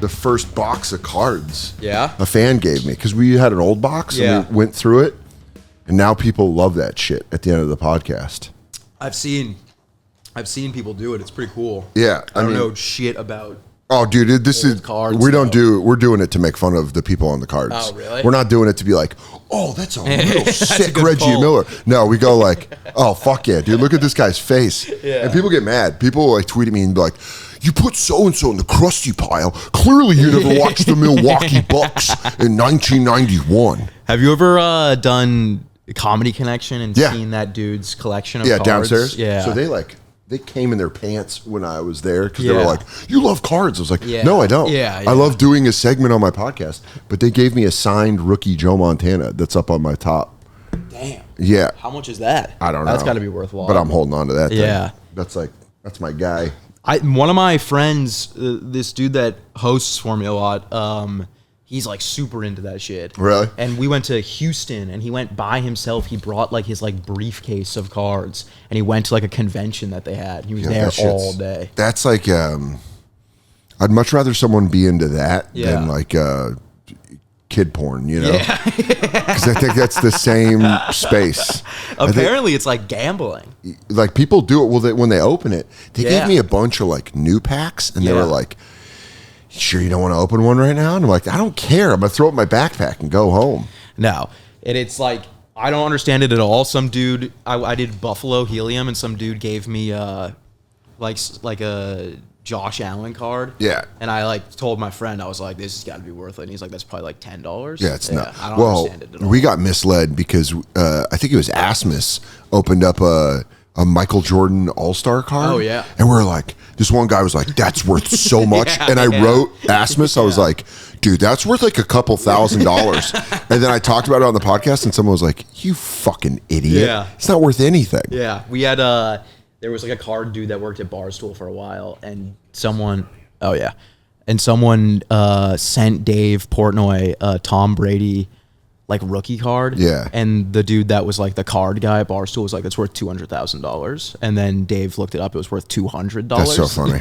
the first box of cards. Yeah. A fan gave me because we had an old box and we went through it, and now people love that shit at the end of the podcast. I've seen people do it. It's pretty cool. Yeah, I don't know shit about. Oh, dude, this is cards, we're doing it to make fun of the people on the cards. Oh, really? We're not doing it to be like, oh, that's a real sick a Reggie pull. Miller. No, we go like, oh, fuck yeah, dude, look at this guy's face. Yeah. And people get mad. People like tweet at me and be like, you put so-and-so in the crusty pile. Clearly you never watched the Milwaukee Bucks in 1991. Have you ever done Comedy Connection and seen that dude's collection of cards? Downstairs. Yeah. So they came in their pants when I was there because they were like, you love cards. I was like, no, I don't. Yeah. I love doing a segment on my podcast. But they gave me a signed rookie Joe Montana that's up on my top. Damn. Yeah. How much is that? I don't know. That's got to be worthwhile. But I'm holding on to that thing. Yeah. That's my guy. One of my friends, this dude that hosts for me a lot, he's like super into that shit. Really? And we went to Houston, and he went by himself. He brought like his like briefcase of cards, and he went to like a convention that they had. He was there all day. That's like, I'd much rather someone be into that than like kid porn, you know? Because I think that's the same space. Apparently, it's like gambling. Like people do it. Well, when they open it, they gave me a bunch of like new packs, and they were like, sure you don't want to open one right now? And I'm like, I don't care. I'm going to throw it in my backpack and go home. No. And it's like, I don't understand it at all. Some dude, I did Buffalo Helium, and some dude gave me like a Josh Allen card. Yeah. And I like told my friend, I was like, this has got to be worth it. And he's like, that's probably like $10. Yeah, it's not. I don't understand it at all. We got misled because I think it was Asmus opened up a Michael Jordan All-Star card. Oh, yeah. And we're like, this one guy was like, that's worth so much. And I wrote Asmus. I was like, dude, that's worth like a couple $1,000. And then I talked about it on the podcast, and someone was like, you fucking idiot. Yeah. It's not worth anything. Yeah. We had, there was like a card dude that worked at Barstool for a while, and someone sent Dave Portnoy a Tom Brady like rookie card. Yeah. And the dude that was like the card guy at Barstool was like, it's worth $200,000. And then Dave looked it up. It was worth $200. That's so funny.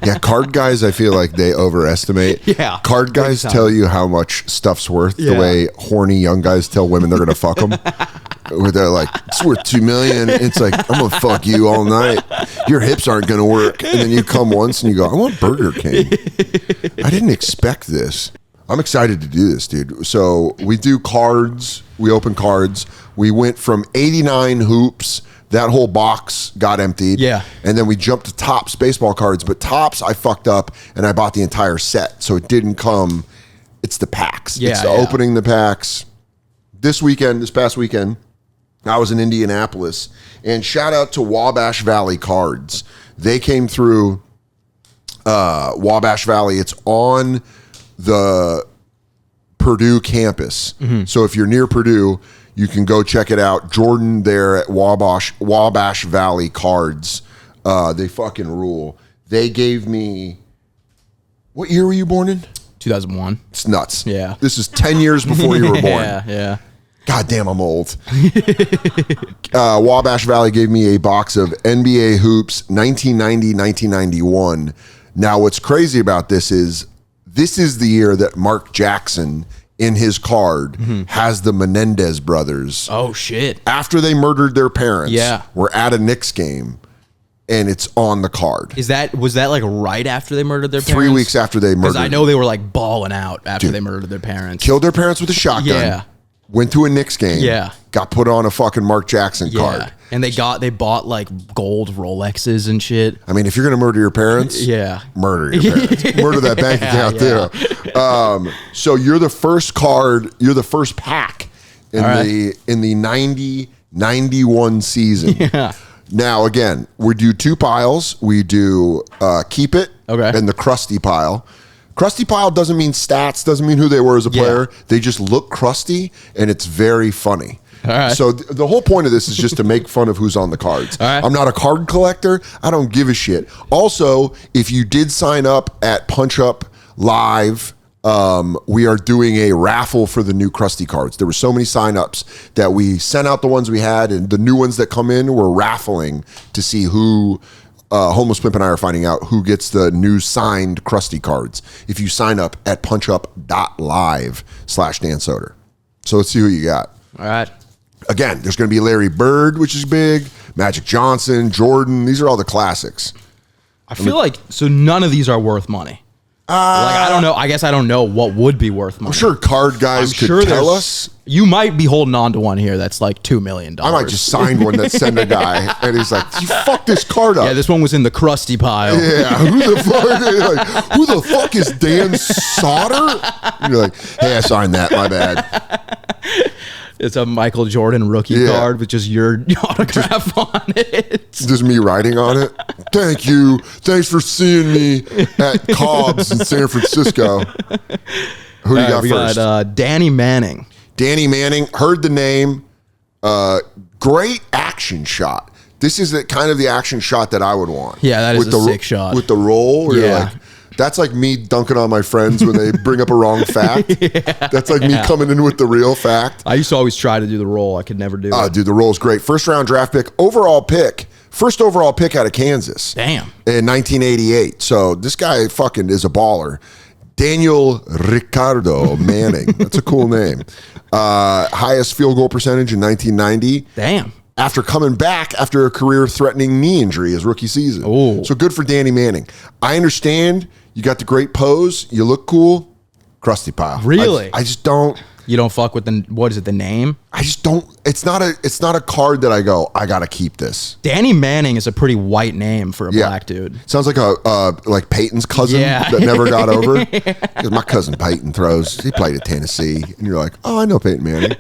Yeah, card guys, I feel like they overestimate. Yeah. Card guys tell you how much stuff's worth the way horny young guys tell women they're going to fuck them. Where they're like, it's worth $2 million. It's like, I'm going to fuck you all night. Your hips aren't going to work. And then you come once and you go, I want Burger King. I didn't expect this. I'm excited to do this, dude. So we do cards. We open cards. We went from 89 hoops. That whole box got emptied. Yeah. And then we jumped to Topps baseball cards. But Topps, I fucked up, and I bought the entire set. So it didn't come. It's the packs. Yeah, it's the opening the packs. This past weekend, I was in Indianapolis. And shout out to Wabash Valley Cards. They came through Wabash Valley. It's on the Purdue campus. Mm-hmm. So if you're near Purdue, you can go check it out. Jordan there at Wabash Valley Cards. They fucking rule. They gave me, what year were you born in? 2001. It's nuts. Yeah. This is 10 years before you were born. Yeah. God damn, I'm old. Wabash Valley gave me a box of NBA hoops, 1990, 1991. Now, what's crazy about this is the year that Mark Jackson, in his card, has the Menendez brothers. Oh, shit. After they murdered their parents, Yeah. were at a Knicks game, and it's on the card. Was that like right after they murdered their parents? 3 weeks after they murdered. Because I know they were like balling out after they murdered their parents. Killed their parents with a shotgun. Yeah. Went to a Knicks game. Yeah. Got put on a fucking Mark Jackson card. And they bought like gold Rolexes and shit. I mean, if you're going to murder your parents, murder your parents. Murder that bank account too. So you're the first pack in the 90-91 season. Yeah. Now, again, we do two piles. We do Keep It and the Crusty pile. Crusty pile doesn't mean stats, doesn't mean who they were as a player. They just look crusty, and it's very funny. So the whole point of this is just to make fun of who's on the cards. I'm not a card collector. I don't give a shit. Also, if you did sign up at Punch Up Live, we are doing a raffle for the new Krusty cards. There were so many signups that we sent out the ones we had, and the new ones that come in, we're raffling to see who Homeless Pimp and I are finding out who gets the new signed Krusty cards if you sign up at punchup.live/Dan Soder. So let's see who you got. All right. Again, there's going to be Larry Bird, which is big, Magic Johnson, Jordan. These are all the classics. I feel like, so none of these are worth money. I don't know. I guess I don't know what would be worth money. I'm sure card guys could tell us. You might be holding on to one here that's like $2 million. I might just sign one that send a guy, and he's like, "You fuck this card up." Yeah, this one was in the Krusty pile. Yeah, who the fuck is Dan Soder? And you're like, "Hey, I signed that. My bad." It's a Michael Jordan rookie card with just your autograph on it. Just me writing on it. Thank you. Thanks for seeing me at Cobb's in San Francisco. Who do you got first? Got Danny Manning. Danny Manning. Heard the name. Great action shot. This is kind of the action shot that I would want. Yeah, that is a sick shot. With the roll. Where you're like, that's like me dunking on my friends when they bring up a wrong fact. That's like me coming in with the real fact. I used to always try to do the roll. I could never do it. Dude, the roll's great. First round draft pick, first overall pick out of Kansas. Damn. In 1988. So this guy fucking is a baller. Daniel Ricardo Manning. That's a cool name. Highest field goal percentage in 1990. Damn. After coming back after a career-threatening knee injury his rookie season. Ooh. So good for Danny Manning. I understand you got the great pose. You look cool. Krusty pile. Really? I just don't. You don't fuck with the name? I just don't. It's not a card that I go, I got to keep this. Danny Manning is a pretty white name for a black dude. Sounds like like Peyton's cousin that never got over. Because my cousin Peyton he played at Tennessee. And you're like, oh, I know Peyton Manning.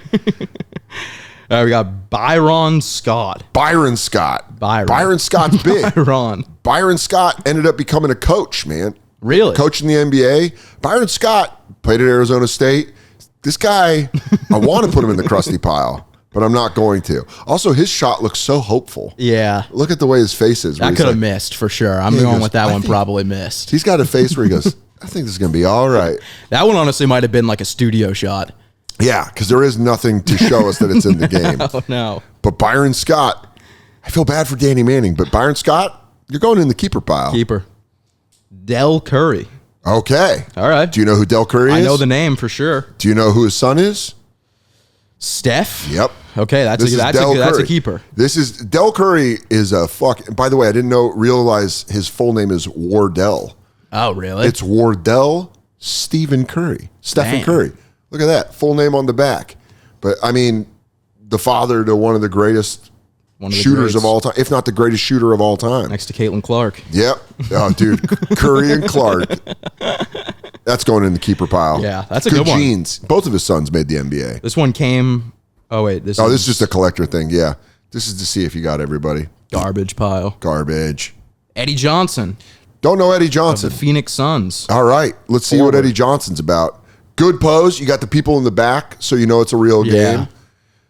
We got Byron Scott. Byron Scott's big. Byron Scott ended up becoming a coach, man. Really? Coach in the NBA. Byron Scott played at Arizona State. This guy, I want to put him in the Krusty pile, but I'm not going to. Also, his shot looks so hopeful. Yeah. Look at the way his face is. That could have missed for sure. I'm going with that one probably missed. He's got a face where he goes, I think this is going to be all right. That one honestly might have been like a studio shot. Yeah, because there is nothing to show us that it's in the game. Oh, no. But Byron Scott, I feel bad for Danny Manning, but Byron Scott, you're going in the keeper pile. Keeper. Del Curry. Okay. All right. Do you know who Del Curry is? I know the name for sure. Do you know who his son is? Steph? Yep. Okay, that's a keeper. Del Curry is a fuck. By the way, I didn't realize his full name is Wardell. Oh, really? It's Wardell Stephen Curry. Stephen Curry. Look at that. Full name on the back. But, I mean, the father to one of the greatest shooters of all time, if not the greatest shooter of all time. Next to Caitlin Clark. Yep. Oh, dude. Curry and Clark. That's going in the keeper pile. Yeah, that's a good one. Genes. Both of his sons made the NBA. This one came... Oh, wait. This is just a collector thing. Yeah. This is to see if you got everybody. Garbage pile. Garbage. Eddie Johnson. Don't know Eddie Johnson. Of the Phoenix Suns. All right. Let's see what Eddie Johnson's about. Good pose. You got the people in the back, so you know it's a real game.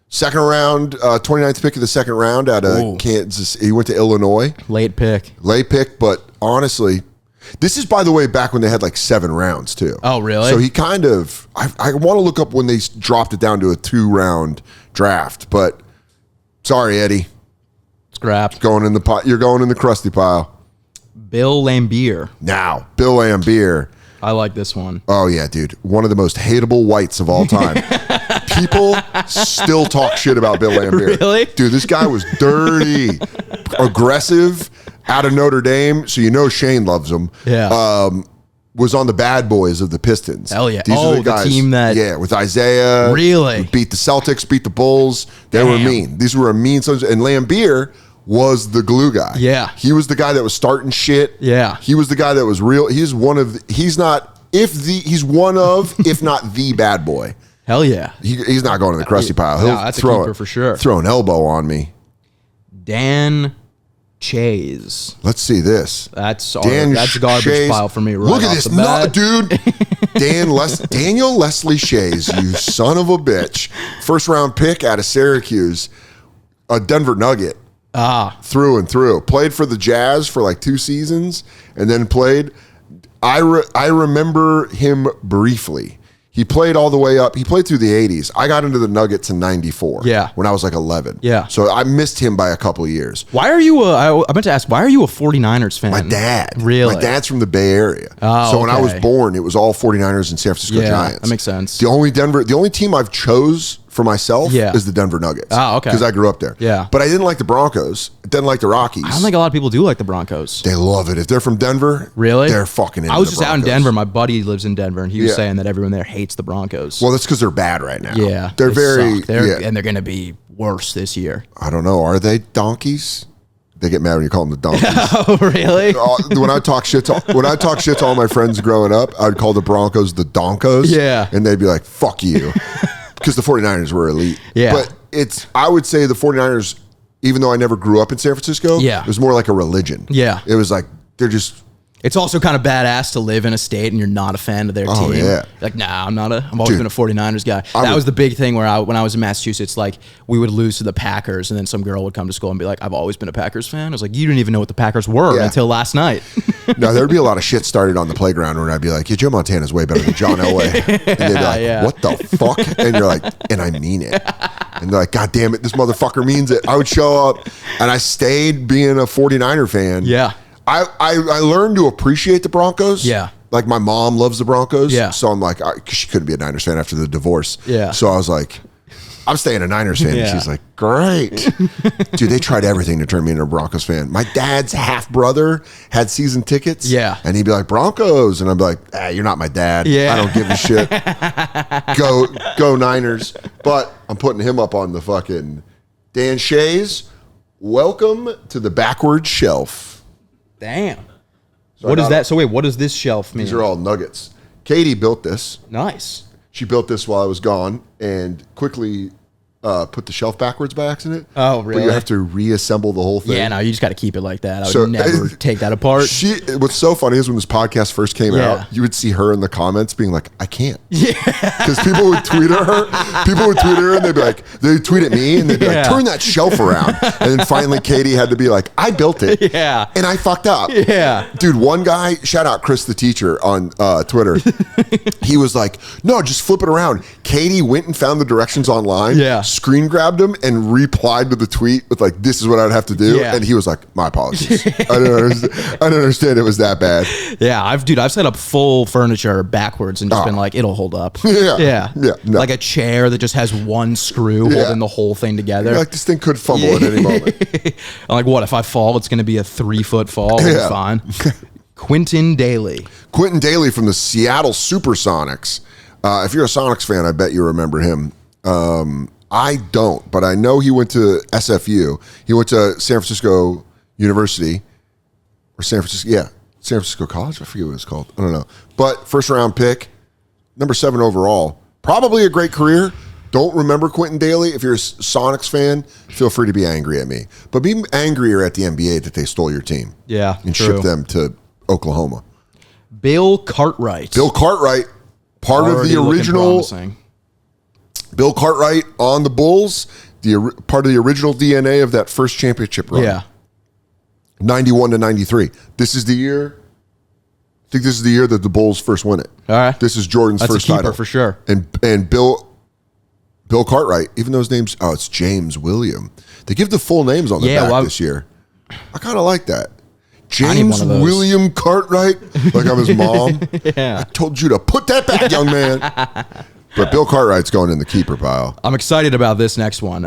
Second round, 29th pick of the second round out of Kansas. He went to Illinois. Late pick, but honestly, this is, by the way, back when they had like 7 rounds too. Oh, really? So he kind of, I want to look up when they dropped it down to a 2-round draft, but sorry, Eddie. Scrapped. Going in the pot. You're going in the Krusty pile. Bill Laimbeer. Now, Bill Laimbeer. I like this one. Oh, yeah, dude. One of the most hateable whites of all time. People still talk shit about Bill Laimbeer. Really? Dude, this guy was dirty, aggressive, out of Notre Dame, so you know Shane loves him. Yeah. Was on the bad boys of the Pistons. Hell yeah. These are the guys, team that... Yeah, with Isaiah. Really? Beat the Celtics, beat the Bulls. They were mean. These were a mean sons. And Laimbeer was the glue guy. Yeah. He was the guy that was starting shit. Yeah. He was the guy that was real. He's one of, if not the bad boy. Hell yeah. He's not going to the Krusty pile. He'll that's a keeper for sure. Throw an elbow on me. Dan Chase. Let's see this. That's garbage pile for me. Right Look at this, dude. Daniel Leslie Shays, you son of a bitch. First round pick out of Syracuse, a Denver Nugget. Through and through. Played for the Jazz for like 2 seasons, and then played. I remember him briefly. He played all the way up. He played through the 80s. I got into the Nuggets in 94. Yeah. When I was like 11. Yeah. So I missed him by a couple of years. Why are you I meant to ask, why are you a 49ers fan? My dad. Really? My dad's from the Bay Area. Oh, so when I was okay. born, it was all 49ers and San Francisco Giants. That makes sense. The only team I've chose for myself is the Denver Nuggets. Oh, okay. Because I grew up there. Yeah. But I didn't like the Broncos. I didn't like the Rockies. I don't think a lot of people do like the Broncos. They love it. If they're from Denver, really? They're fucking into I was the just out in Broncos. Denver. My buddy lives in Denver, and he was saying that everyone there hates the Broncos. Well, that's because they're bad right now. Yeah. They're very... suck. And they're going to be worse this year. I don't know. Are they donkeys? They get mad when you call them the donkeys. Oh, really? When I talk shit to all my friends growing up, I'd call the Broncos the Donkos. Yeah. And they'd be like, fuck you. Because the 49ers were elite. Yeah. But I would say the 49ers, even though I never grew up in San Francisco, it was more like a religion. Yeah. It was like, they're just... It's also kind of badass to live in a state and you're not a fan of their team. Yeah. Like, nah, I've always been a 49ers guy. That was the big thing when I was in Massachusetts, like we would lose to the Packers and then some girl would come to school and be like, I've always been a Packers fan. I was like, you didn't even know what the Packers were until last night. No, there'd be a lot of shit started on the playground where I'd be like, yeah, Joe Montana's way better than John Elway. And they'd be like, what the fuck? And you're like, and I mean it. And they're like, God damn it, this motherfucker means it. I would show up and I stayed being a 49er fan. Yeah. I learned to appreciate the Broncos. Yeah. Like my mom loves the Broncos. Yeah. So I'm like, because she couldn't be a Niners fan after the divorce. Yeah. So I was like, I'm staying a Niners fan. And she's like, great. Dude, they tried everything to turn me into a Broncos fan. My dad's half brother had season tickets. Yeah. And he'd be like, Broncos. And I'd be like, you're not my dad. Yeah. I don't give a shit. Go Niners. But I'm putting him up on the fucking Dan Shays. Welcome to the backwards shelf. Damn. So what is that? So wait, what does this shelf mean? These are all nuggets. Katie built this. Nice. She built this while I was gone and quickly put the shelf backwards by accident. Oh, really? But you have to reassemble the whole thing. Yeah, no, you just got to keep it like that. I would never take that apart. What's so funny is when this podcast first came out, you would see her in the comments being like, I can't. Yeah. Because people would tweet her. And they'd be like, they'd tweet at me and they'd be like, turn that shelf around. And then finally Katie had to be like, I built it. Yeah. And I fucked up. Yeah. Dude, one guy, shout out Chris the teacher on Twitter. He was like, no, just flip it around. Katie went and found the directions online. Yeah. Screen grabbed him and replied to the tweet with like, this is what I'd have to do. Yeah. And he was like, my apologies. I didn't understand it was that bad. Yeah, I've set up full furniture backwards and just been like, it'll hold up. Yeah. No. Like a chair that just has one screw holding the whole thing together. You're like, this thing could fumble at any moment. I'm like, what, if I fall, it's going to be a 3-foot fall. It's fine. Quentin Daly. Quentin Daly from the Seattle Supersonics. If you're a Sonics fan, I bet you remember him. I don't, but I know he went to SFU. He went to San Francisco University or San Francisco College. I forget what it's called. I don't know. But first round pick, number 7 overall. Probably a great career. Don't remember Quentin Daly. If you're a Sonics fan, feel free to be angry at me. But be angrier at the NBA that they stole your team. Yeah, and shipped them to Oklahoma. Bill Cartwright. Part of the original. Bill Cartwright on the Bulls, part of the original DNA of that first championship run. Yeah. 91 to 93. This is the year. I think this is the year that the Bulls first win it. All right. This is Jordan's first title for sure. And Bill Cartwright, even though his name's it's James William. They give the full names on the back this year. I kind of like that. James William Cartwright, like I'm his mom. I told you to put that back, young man. But Bill Cartwright's going in the keeper pile. I'm excited about this next one.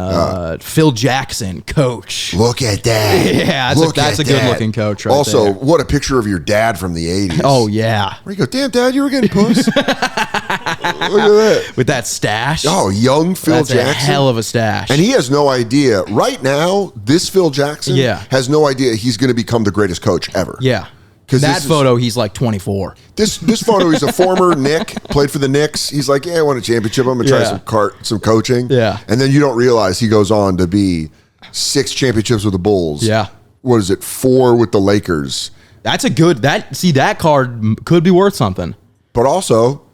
Phil Jackson, coach. Look at that. Yeah, that's a good-looking coach right also, there. what a picture of your dad from the 80s. Oh, yeah. Where you go, damn, Dad, you were getting puss. Look at that. With that stash. Oh, young Phil Jackson. That's a hell of a stash. And he has no idea. Right now, this Phil Jackson has no idea he's going to become the greatest coach ever. Yeah. That photo, he's like 24. This photo, he's a former Knick, played for the Knicks. He's like, I won a championship. I'm going to try some coaching. Yeah. And then you don't realize he goes on to be 6 championships with the Bulls. Yeah. What is it? 4 with the Lakers. That's a good, that card could be worth something. But also,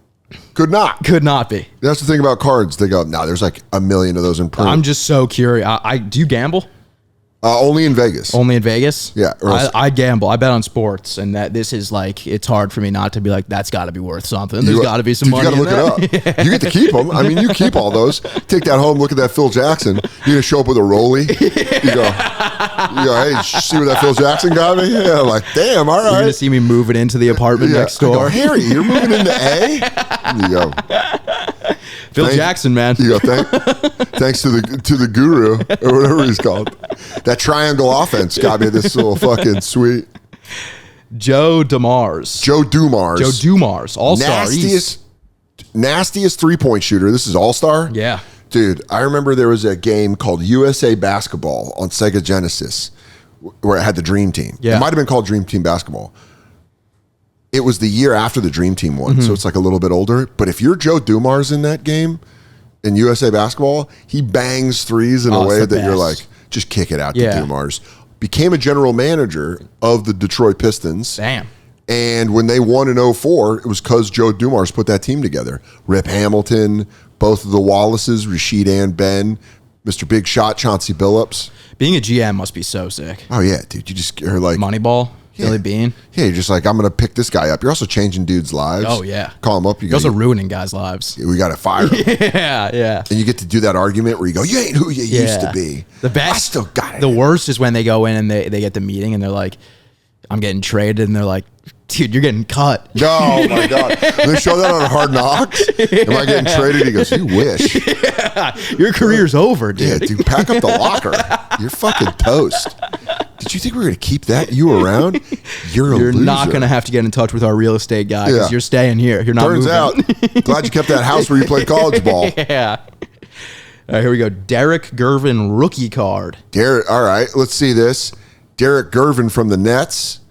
could not. Could not be. That's the thing about cards. They go, there's like a million of those in print. I'm just so curious. Do you gamble? Only in Vegas. Only in Vegas? Yeah. I gamble. I bet on sports, and that this is like, it's hard for me not to be like, that's got to be worth something. There's got to be some money. You got to look it up. You get to keep them. I mean, you keep all those. Take that home. Look at that Phil Jackson. You're gonna show up with a rollie. You go. Hey, see what that Phil Jackson got me? Yeah. I'm like, damn. All right. You're gonna see me moving into the apartment next door. I go, Harry, you're moving into A. You go. Phil Jackson, man. You go, thanks to the guru or whatever he's called. That triangle offense got me this little fucking sweet. Joe Dumars, All-Star. Nastiest 3-point shooter. This is All-Star? Yeah. Dude, I remember there was a game called USA Basketball on Sega Genesis where it had the Dream Team. Yeah. It might have been called Dream Team Basketball. It was the year after the Dream Team won, so it's like a little bit older. But if you're Joe Dumars in that game in USA Basketball, he bangs threes in a way that you're like, just kick it out to Dumars. Became a general manager of the Detroit Pistons. Damn. And when they won in 2004, it was because Joe Dumars put that team together. Rip Hamilton, both of the Wallaces, Rashid and Ben, Mr. Big Shot, Chauncey Billups. Being a GM must be so sick. Oh, yeah, dude. You just are like... Moneyball. Billy Bean. Yeah, you're just like, I'm going to pick this guy up. You're also changing dudes' lives. Oh, yeah. Call him up. You're also ruining guys' lives. We got to fire him. Yeah. And you get to do that argument where you go, you ain't who you used to be. The best. I still got it. The worst is when they go in and they get the meeting and they're like, I'm getting traded. And they're like, dude, you're getting cut. Oh, my God. They show that on Hard Knocks. Am I getting traded? He goes, you wish. Yeah. Your career's over, dude. Yeah, dude, pack up the locker. You're fucking toast. Did you think we were going to keep you around? You're loser. Not going to have to get in touch with our real estate guy because you're staying here. You're not Turns moving. out. Glad you kept that house where you played college ball. Yeah. All right, here we go. Derek Gervin rookie card. All right, let's see this. Derek Gervin from the Nets.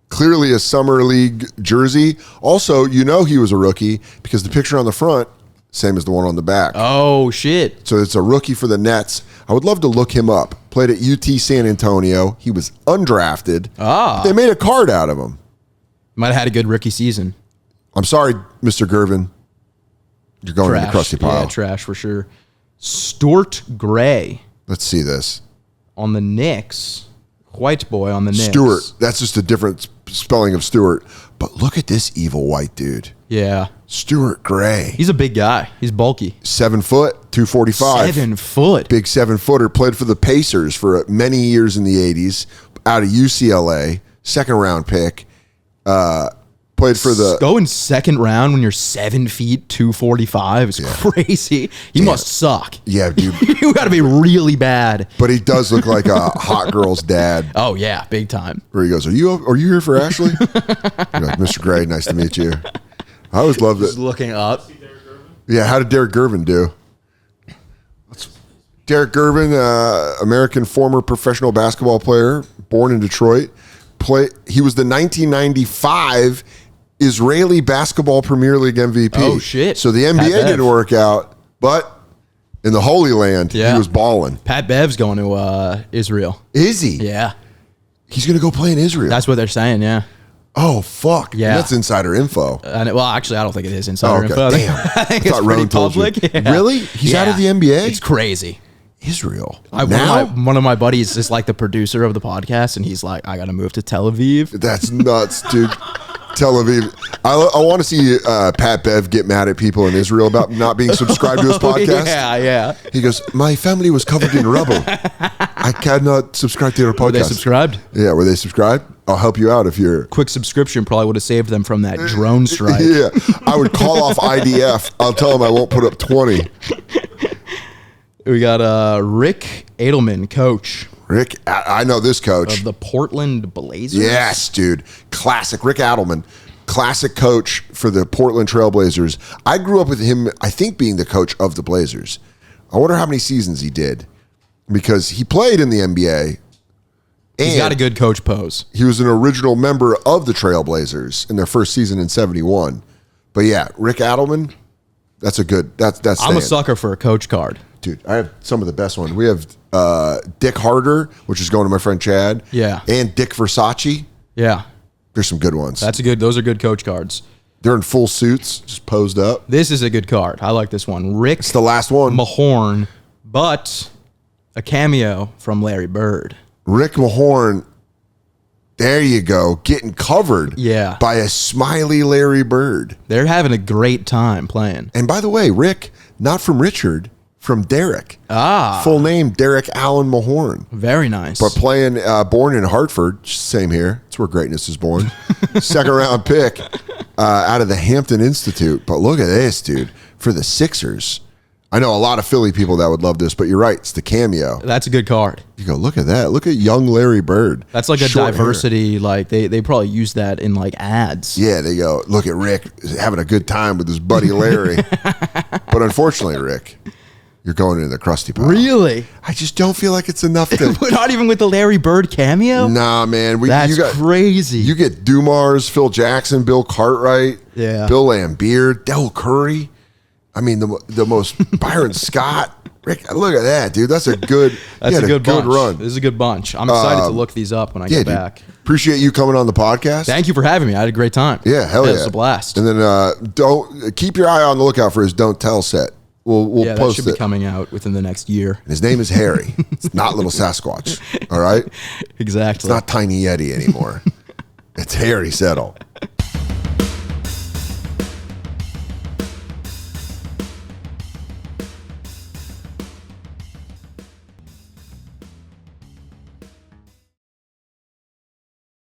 Clearly a summer league jersey. Also, you know he was a rookie because the picture on the front, same as the one on the back. Oh, shit. So it's a rookie for the Nets. I would love to look him up. Played at UT San Antonio. He was undrafted. They made a card out of him. Might have had a good rookie season. I'm sorry, Mr. Gervin. You're going in the crusty pile. Yeah, trash for sure. Stuart Gray. Let's see this. On the Knicks. White boy on the Knicks. Stuart. That's just a different spelling of Stuart. But look at this evil white dude. Yeah. Stuart Gray. He's a big guy. He's bulky. 7 foot, 245. 7 foot. Big 7-footer. Played for the Pacers for many years in the 80s. Out of UCLA. Second round pick. Played for the... Going second round when you're 7 feet, 245 is crazy. He must suck. Yeah, dude. You got to be really bad. But he does look like a hot girl's dad. Oh, yeah. Big time. Where he goes, are you here for Ashley? You're like, Mr. Gray, nice to meet you. I always loved it. Just looking up. Yeah, how did Derek Gervin do? Derek Gervin, American former professional basketball player, born in Detroit. He was the 1995 Israeli Basketball Premier League MVP. Oh, shit. So the NBA didn't work out, but in the Holy Land, he was balling. Pat Bev's going to Israel. Is he? Yeah. He's going to go play in Israel. That's what they're saying, yeah. Oh, fuck. Yeah. That's insider info. Well, actually, I don't think it is insider info. Damn. I think it's pretty public. Yeah. Really? He's out of the NBA? It's crazy. Israel. One of my buddies is like the producer of the podcast, and he's like, I got to move to Tel Aviv. That's nuts, dude. Tel Aviv. I want to see Pat Bev get mad at people in Israel about not being subscribed to his podcast. Yeah. He goes, my family was covered in rubble. I cannot subscribe to your podcast. Were they subscribed? Yeah, were they subscribed? I'll help you out if you're... Quick subscription probably would have saved them from that drone strike. Yeah, I would call off IDF. I'll tell them I won't put up 20. We got Rick Edelman, coach. Rick, I know this coach. Of the Portland Blazers? Yes, dude. Classic. Rick Adelman, classic coach for the Portland Trail Blazers. I grew up with him, I think, being the coach of the Blazers. I wonder how many seasons he did because he played in the NBA. He's got a good coach pose. He was an original member of the Trail Blazers in their first season in 71. But yeah, Rick Adelman, that's a good, that's I'm a sucker for a coach card. Dude, I have some of the best ones. We have Dick Harder, which is going to my friend Chad. Yeah. And Dick Versace. Yeah. There's some good ones. Those are good coach cards. They're in full suits, just posed up. This is a good card. I like this one. Rick. It's the last one. Mahorn, but a cameo from Larry Bird. Rick Mahorn, there you go, getting covered by a smiley Larry Bird. They're having a great time playing. And by the way, Rick, not from Richard, from Derek. Full name, Derek Allen Mahorn. Very nice. But playing, born in Hartford, same here. It's where greatness is born. Second round pick out of the Hampton Institute. But look at this, dude. For the Sixers. I know a lot of Philly people that would love this, but you're right. It's the cameo. That's a good card. You go, look at that. Look at young Larry Bird. That's like a diversity. Hair. Like they probably use that in like ads. Yeah, they go, look at Rick having a good time with his buddy Larry. But unfortunately, Rick, you're going into the crusty pile. Really? I just don't feel like it's enough to... Not even with the Larry Bird cameo? Nah, man. That's crazy. You get Dumars, Phil Jackson, Bill Cartwright, Bill Lambier, Del Curry. I mean, the most Byron Scott. Rick, look at that, dude. That's a good good run. This is a good bunch. I'm excited to look these up when I get back. Appreciate you coming on the podcast. Thank you for having me. I had a great time. Yeah, hell yeah. It was a blast. And then don't keep your eye on the lookout for his Don't Tell set. We'll post that should be coming out within the next year. And his name is Harry. It's not Little Sasquatch. All right? Exactly. It's not Tiny Yeti anymore. It's Harry Settel.